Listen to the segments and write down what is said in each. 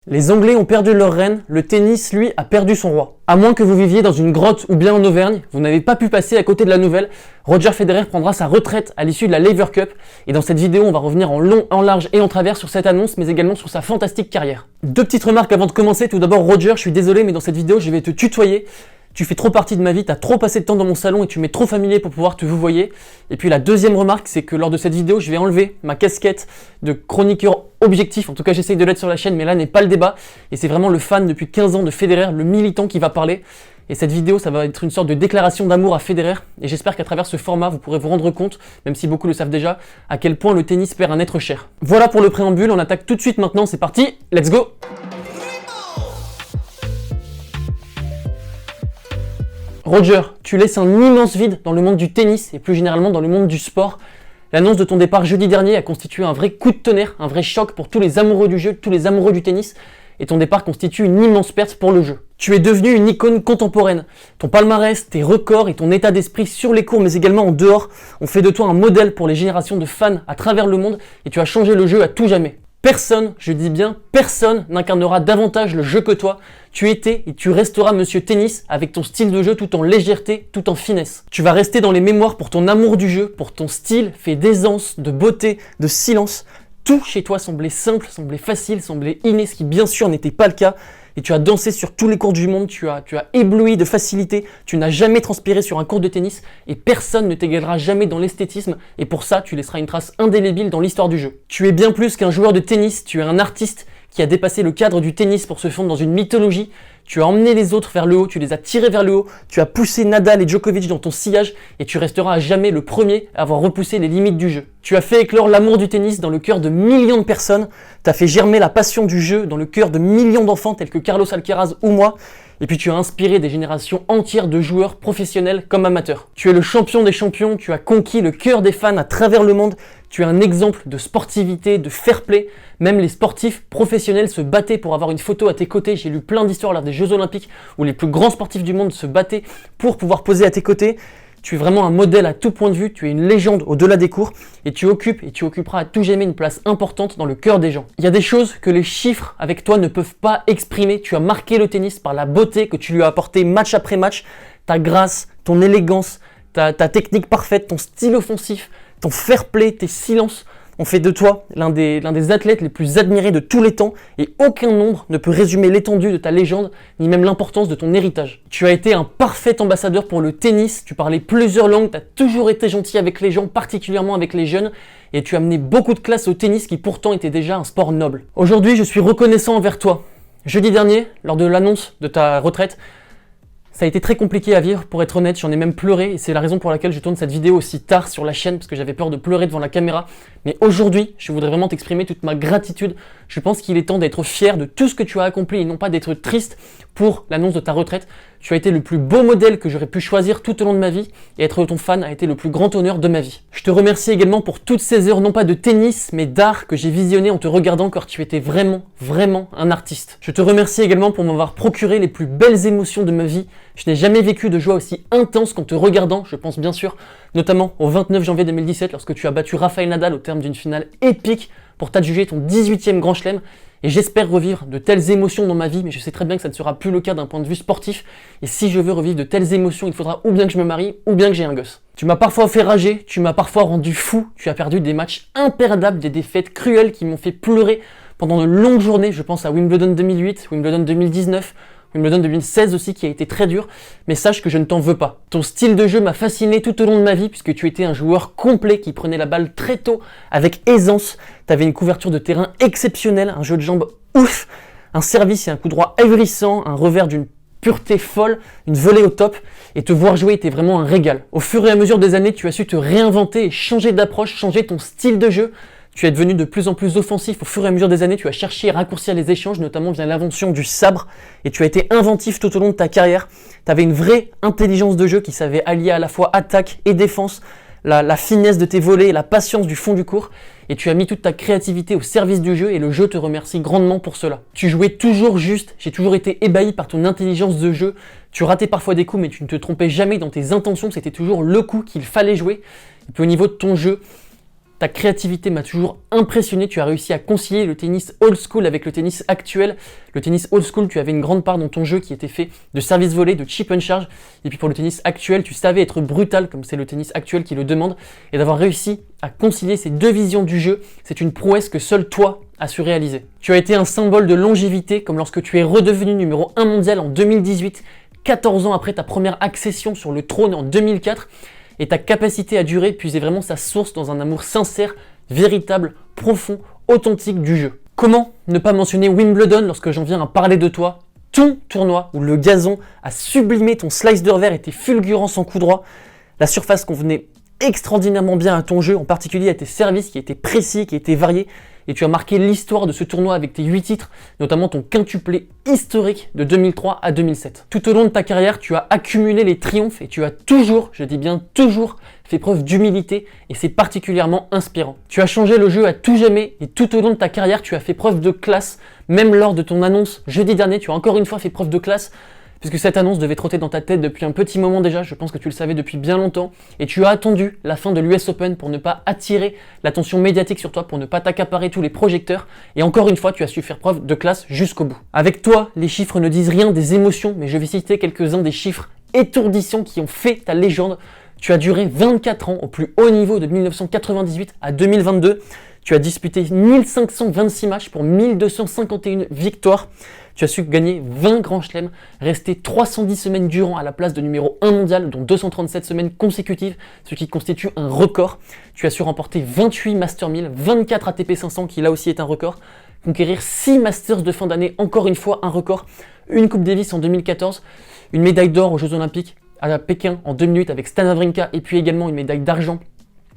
Les Anglais ont perdu leur reine, le tennis, lui, a perdu son roi. À moins que vous viviez dans une grotte ou bien en Auvergne, vous n'avez pas pu passer à côté de la nouvelle. Roger Federer prendra sa retraite à l'issue de la Laver Cup. Et dans cette vidéo, on va revenir en long, en large et en travers sur cette annonce, mais également sur sa fantastique carrière. Deux petites remarques avant de commencer. Tout d'abord, Roger, je suis désolé, mais dans cette vidéo, je vais te tutoyer. Tu fais trop partie de ma vie, t'as trop passé de temps dans mon salon et tu m'es trop familier pour pouvoir te vouvoyer. Et puis la deuxième remarque, c'est que lors de cette vidéo, je vais enlever ma casquette de chroniqueur objectif. En tout cas, j'essaye de l'être sur la chaîne, mais là n'est pas le débat. Et c'est vraiment le fan depuis 15 ans de Federer, le militant qui va parler. Et cette vidéo, ça va être une sorte de déclaration d'amour à Federer. Et j'espère qu'à travers ce format, vous pourrez vous rendre compte, même si beaucoup le savent déjà, à quel point le tennis perd un être cher. Voilà pour le préambule, on attaque tout de suite maintenant, c'est parti, let's go! Roger, tu laisses un immense vide dans le monde du tennis et plus généralement dans le monde du sport. L'annonce de ton départ jeudi dernier a constitué un vrai coup de tonnerre, un vrai choc pour tous les amoureux du jeu, tous les amoureux du tennis. Et ton départ constitue une immense perte pour le jeu. Tu es devenu une icône contemporaine. Ton palmarès, tes records et ton état d'esprit sur les cours mais également en dehors ont fait de toi un modèle pour les générations de fans à travers le monde et tu as changé le jeu à tout jamais. Personne, je dis bien personne, n'incarnera davantage le jeu que toi. Tu étais et tu resteras Monsieur Tennis avec ton style de jeu tout en légèreté, tout en finesse. Tu vas rester dans les mémoires pour ton amour du jeu, pour ton style fait d'aisance, de beauté, de silence. Tout chez toi semblait simple, semblait facile, semblait inné, ce qui bien sûr n'était pas le cas. Et tu as dansé sur tous les cours du monde, tu as ébloui de facilité, tu n'as jamais transpiré sur un court de tennis et personne ne t'égalera jamais dans l'esthétisme et pour ça tu laisseras une trace indélébile dans l'histoire du jeu. Tu es bien plus qu'un joueur de tennis, tu es un artiste qui a dépassé le cadre du tennis pour se fondre dans une mythologie. Tu as emmené les autres vers le haut, tu les as tirés vers le haut, tu as poussé Nadal et Djokovic dans ton sillage et tu resteras à jamais le premier à avoir repoussé les limites du jeu. Tu as fait éclore l'amour du tennis dans le cœur de millions de personnes, tu as fait germer la passion du jeu dans le cœur de millions d'enfants tels que Carlos Alcaraz ou moi, et puis tu as inspiré des générations entières de joueurs professionnels comme amateurs. Tu es le champion des champions, tu as conquis le cœur des fans à travers le monde, tu es un exemple de sportivité, de fair play. Même les sportifs professionnels se battaient pour avoir une photo à tes côtés. J'ai lu plein d'histoires lors des Jeux Olympiques où les plus grands sportifs du monde se battaient pour pouvoir poser à tes côtés. Tu es vraiment un modèle à tout point de vue, tu es une légende au-delà des cours et tu occupes et tu occuperas à tout jamais une place importante dans le cœur des gens. Il y a des choses que les chiffres avec toi ne peuvent pas exprimer. Tu as marqué le tennis par la beauté que tu lui as apportée match après match, ta grâce, ton élégance, ta technique parfaite, ton style offensif, ton fair play, tes silences ont fait de toi l'un des athlètes les plus admirés de tous les temps et aucun nombre ne peut résumer l'étendue de ta légende ni même l'importance de ton héritage. Tu as été un parfait ambassadeur pour le tennis, tu parlais plusieurs langues, tu as toujours été gentil avec les gens, particulièrement avec les jeunes et tu as amené beaucoup de classe au tennis qui pourtant était déjà un sport noble. Aujourd'hui, je suis reconnaissant envers toi. Jeudi dernier, lors de l'annonce de ta retraite, ça a été très compliqué à vivre, pour être honnête, j'en ai même pleuré et c'est la raison pour laquelle je tourne cette vidéo aussi tard sur la chaîne parce que j'avais peur de pleurer devant la caméra. Mais aujourd'hui, je voudrais vraiment t'exprimer toute ma gratitude. Je pense qu'il est temps d'être fier de tout ce que tu as accompli et non pas d'être triste pour l'annonce de ta retraite. Tu as été le plus beau modèle que j'aurais pu choisir tout au long de ma vie et être ton fan a été le plus grand honneur de ma vie. Je te remercie également pour toutes ces heures, non pas de tennis, mais d'art que j'ai visionné en te regardant car tu étais vraiment, vraiment un artiste. Je te remercie également pour m'avoir procuré les plus belles émotions de ma vie. Je n'ai jamais vécu de joie aussi intense qu'en te regardant, je pense bien sûr, notamment au 29 janvier 2017 lorsque tu as battu Rafael Nadal au terme d'une finale épique pour t'adjuger ton 18e Grand Chelem. Et j'espère revivre de telles émotions dans ma vie, mais je sais très bien que ça ne sera plus le cas d'un point de vue sportif. Et si je veux revivre de telles émotions, il faudra ou bien que je me marie, ou bien que j'ai un gosse. Tu m'as parfois fait rager, tu m'as parfois rendu fou, tu as perdu des matchs imperdables, des défaites cruelles qui m'ont fait pleurer pendant de longues journées. Je pense à Wimbledon 2008, Wimbledon 2019, Wimbledon 2016 aussi qui a été très dur, mais sache que je ne t'en veux pas. Ton style de jeu m'a fasciné tout au long de ma vie puisque tu étais un joueur complet qui prenait la balle très tôt avec aisance. Tu avais une couverture de terrain exceptionnelle, un jeu de jambes ouf, un service et un coup droit ahurissant, un revers d'une pureté folle, une volée au top, et te voir jouer était vraiment un régal. Au fur et à mesure des années, tu as su te réinventer et changer d'approche, changer ton style de jeu. Tu es devenu de plus en plus offensif au fur et à mesure des années, tu as cherché à raccourcir les échanges, notamment via l'invention du sabre, et tu as été inventif tout au long de ta carrière. Tu avais une vraie intelligence de jeu qui savait allier à la fois attaque et défense, la finesse de tes volets et la patience du fond du court, et tu as mis toute ta créativité au service du jeu, et le jeu te remercie grandement pour cela. Tu jouais toujours juste, j'ai toujours été ébahi par ton intelligence de jeu, tu ratais parfois des coups, mais tu ne te trompais jamais dans tes intentions, c'était toujours le coup qu'il fallait jouer, et puis au niveau de ton jeu, Ta créativité m'a toujours impressionné. Tu as réussi à concilier le tennis old school avec le tennis actuel. Le tennis old school, tu avais une grande part dans ton jeu qui était fait de service volé, de chip and charge. Et puis pour le tennis actuel, tu savais être brutal comme c'est le tennis actuel qui le demande. Et d'avoir réussi à concilier ces deux visions du jeu, c'est une prouesse que seul toi as su réaliser. Tu as été un symbole de longévité comme lorsque tu es redevenu numéro 1 mondial en 2018, 14 ans après ta première accession sur le trône en 2004. Et ta capacité à durer puisait vraiment sa source dans un amour sincère, véritable, profond, authentique du jeu. Comment ne pas mentionner Wimbledon lorsque j'en viens à parler de toi? Ton tournoi où le gazon a sublimé ton slice de revers et tes fulgurances en coup droit. La surface convenait extraordinairement bien à ton jeu, en particulier à tes services qui étaient précis, qui étaient variés. Et tu as marqué l'histoire de ce tournoi avec tes 8 titres, notamment ton quintuplé historique de 2003 à 2007. Tout au long de ta carrière, tu as accumulé les triomphes et tu as toujours, je dis bien toujours, fait preuve d'humilité et c'est particulièrement inspirant. Tu as changé le jeu à tout jamais et tout au long de ta carrière, tu as fait preuve de classe. Même lors de ton annonce jeudi dernier, tu as encore une fois fait preuve de classe. Puisque cette annonce devait trotter dans ta tête depuis un petit moment déjà, je pense que tu le savais depuis bien longtemps, et tu as attendu la fin de l'US Open pour ne pas attirer l'attention médiatique sur toi, pour ne pas t'accaparer tous les projecteurs, et encore une fois, tu as su faire preuve de classe jusqu'au bout. Avec toi, les chiffres ne disent rien des émotions, mais je vais citer quelques-uns des chiffres étourdissants qui ont fait ta légende. Tu as duré 24 ans au plus haut niveau de 1998 à 2022. Tu as disputé 1526 matchs pour 1251 victoires. Tu as su gagner 20 grands chelems, rester 310 semaines durant à la place de numéro 1 mondial, dont 237 semaines consécutives, ce qui constitue un record. Tu as su remporter 28 Master 1000, 24 ATP 500, qui là aussi est un record. Conquérir 6 Masters de fin d'année, encore une fois un record. Une Coupe Davis en 2014, une médaille d'or aux Jeux Olympiques à Pékin en 2008 avec Stan Wawrinka, et puis également une médaille d'argent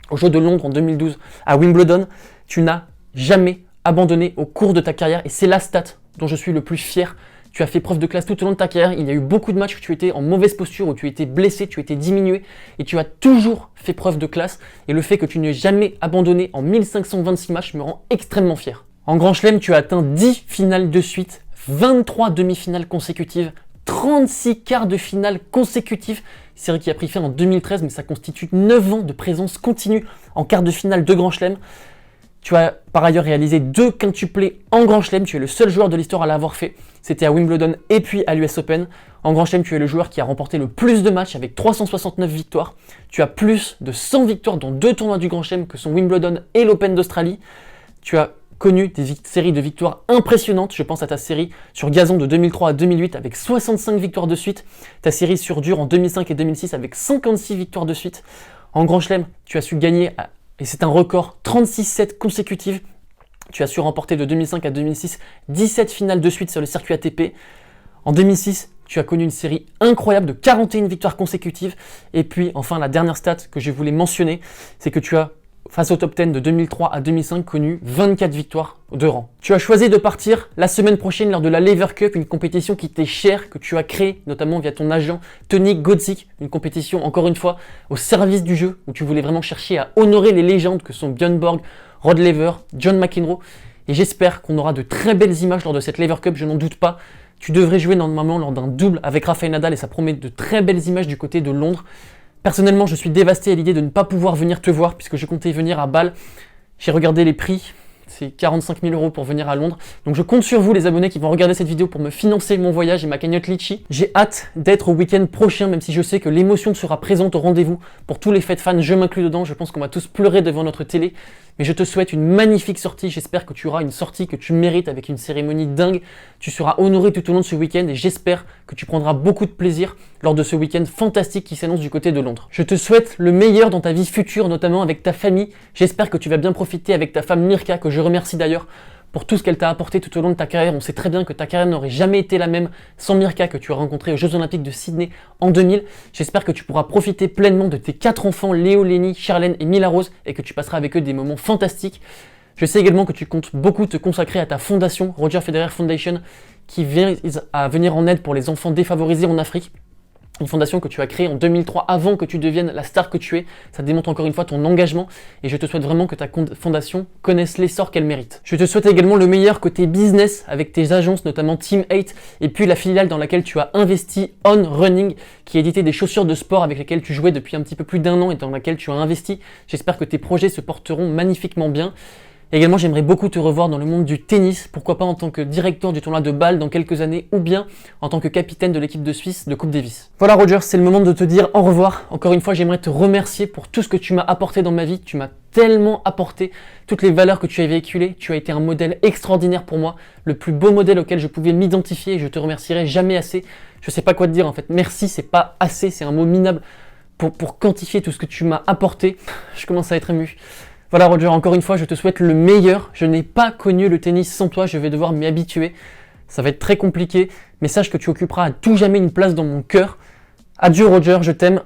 aux Jeux de Londres en 2012 à Wimbledon. Tu n'as jamais abandonné au cours de ta carrière et c'est la stat dont je suis le plus fier. Tu as fait preuve de classe tout au long de ta carrière. Il y a eu beaucoup de matchs où tu étais en mauvaise posture, où tu étais blessé, tu étais diminué et tu as toujours fait preuve de classe. Et le fait que tu n'aies jamais abandonné en 1526 matchs me rend extrêmement fier. En Grand Chelem, tu as atteint 10 finales de suite, 23 demi-finales consécutives, 36 quarts de finale consécutifs, série qui a pris fin en 2013, mais ça constitue 9 ans de présence continue en quart de finale de Grand Chelem. Tu as par ailleurs réalisé 2 quintuplés en Grand Chelem, tu es le seul joueur de l'histoire à l'avoir fait, c'était à Wimbledon et puis à l'US Open. En Grand Chelem, tu es le joueur qui a remporté le plus de matchs avec 369 victoires. Tu as plus de 100 victoires dans 2 tournois du Grand Chelem que sont Wimbledon et l'Open d'Australie. Tu as connu des séries de victoires impressionnantes, je pense à ta série sur gazon de 2003 à 2008 avec 65 victoires de suite, ta série sur dur en 2005 et 2006 avec 56 victoires de suite. En Grand Chelem, tu as su gagner, et c'est un record, 36-7 consécutives. Tu as su remporter de 2005 à 2006 17 finales de suite sur le circuit ATP. En 2006, tu as connu une série incroyable de 41 victoires consécutives. Et puis enfin, la dernière stat que je voulais mentionner, c'est que tu as, face au top 10 de 2003 à 2005, connu 24 victoires de rang. Tu as choisi de partir la semaine prochaine lors de la Lever Cup, une compétition qui t'est chère, que tu as créée notamment via ton agent Tony Godzik, une compétition encore une fois au service du jeu, où tu voulais vraiment chercher à honorer les légendes que sont Björn Borg, Rod Laver, John McEnroe. Et j'espère qu'on aura de très belles images lors de cette Lever Cup, je n'en doute pas. Tu devrais jouer normalement lors d'un double avec Rafael Nadal et ça promet de très belles images du côté de Londres. Personnellement, je suis dévasté à l'idée de ne pas pouvoir venir te voir puisque je comptais venir à Bâle. J'ai regardé les prix, c'est 45 000 € pour venir à Londres. Donc je compte sur vous les abonnés qui vont regarder cette vidéo pour me financer mon voyage et ma cagnotte Litchi. J'ai hâte d'être au week-end prochain, même si je sais que l'émotion sera présente au rendez-vous. Pour tous les fêtes fans, je m'inclus dedans, je pense qu'on va tous pleurer devant notre télé. Mais je te souhaite une magnifique sortie, j'espère que tu auras une sortie que tu mérites avec une cérémonie dingue. Tu seras honoré tout au long de ce week-end et j'espère que tu prendras beaucoup de plaisir lors de ce week-end fantastique qui s'annonce du côté de Londres. Je te souhaite le meilleur dans ta vie future, notamment avec ta famille. J'espère que tu vas bien profiter avec ta femme Mirka, que je remercie d'ailleurs pour tout ce qu'elle t'a apporté tout au long de ta carrière. On sait très bien que ta carrière n'aurait jamais été la même sans Mirka que tu as rencontré aux Jeux Olympiques de Sydney en 2000. J'espère que tu pourras profiter pleinement de tes 4 enfants, Léo, Lénie, Charlène et Mila Rose, et que tu passeras avec eux des moments fantastiques. Je sais également que tu comptes beaucoup te consacrer à ta fondation, Roger Federer Foundation, qui vise à venir en aide pour les enfants défavorisés en Afrique. Une fondation que tu as créée en 2003 avant que tu deviennes la star que tu es. Ça démontre encore une fois ton engagement et je te souhaite vraiment que ta fondation connaisse l'essor qu'elle mérite. Je te souhaite également le meilleur côté business avec tes agences, notamment Team 8 et puis la filiale dans laquelle tu as investi, On Running, qui éditait des chaussures de sport avec lesquelles tu jouais depuis un petit peu plus d'1 an et dans laquelle tu as investi. J'espère que tes projets se porteront magnifiquement bien. Également, j'aimerais beaucoup te revoir dans le monde du tennis, pourquoi pas en tant que directeur du tournoi de Bâle dans quelques années, ou bien en tant que capitaine de l'équipe de Suisse de Coupe Davis. Voilà Roger, c'est le moment de te dire au revoir. Encore une fois, j'aimerais te remercier pour tout ce que tu m'as apporté dans ma vie. Tu m'as tellement apporté toutes les valeurs que tu as véhiculées. Tu as été un modèle extraordinaire pour moi, le plus beau modèle auquel je pouvais m'identifier et je te remercierai jamais assez. Je sais pas quoi te dire en fait. Merci, c'est pas assez, c'est un mot minable pour quantifier tout ce que tu m'as apporté. Je commence à être ému. Voilà Roger, encore une fois, je te souhaite le meilleur. Je n'ai pas connu le tennis sans toi, je vais devoir m'y habituer. Ça va être très compliqué, mais sache que tu occuperas à tout jamais une place dans mon cœur. Adieu Roger, je t'aime.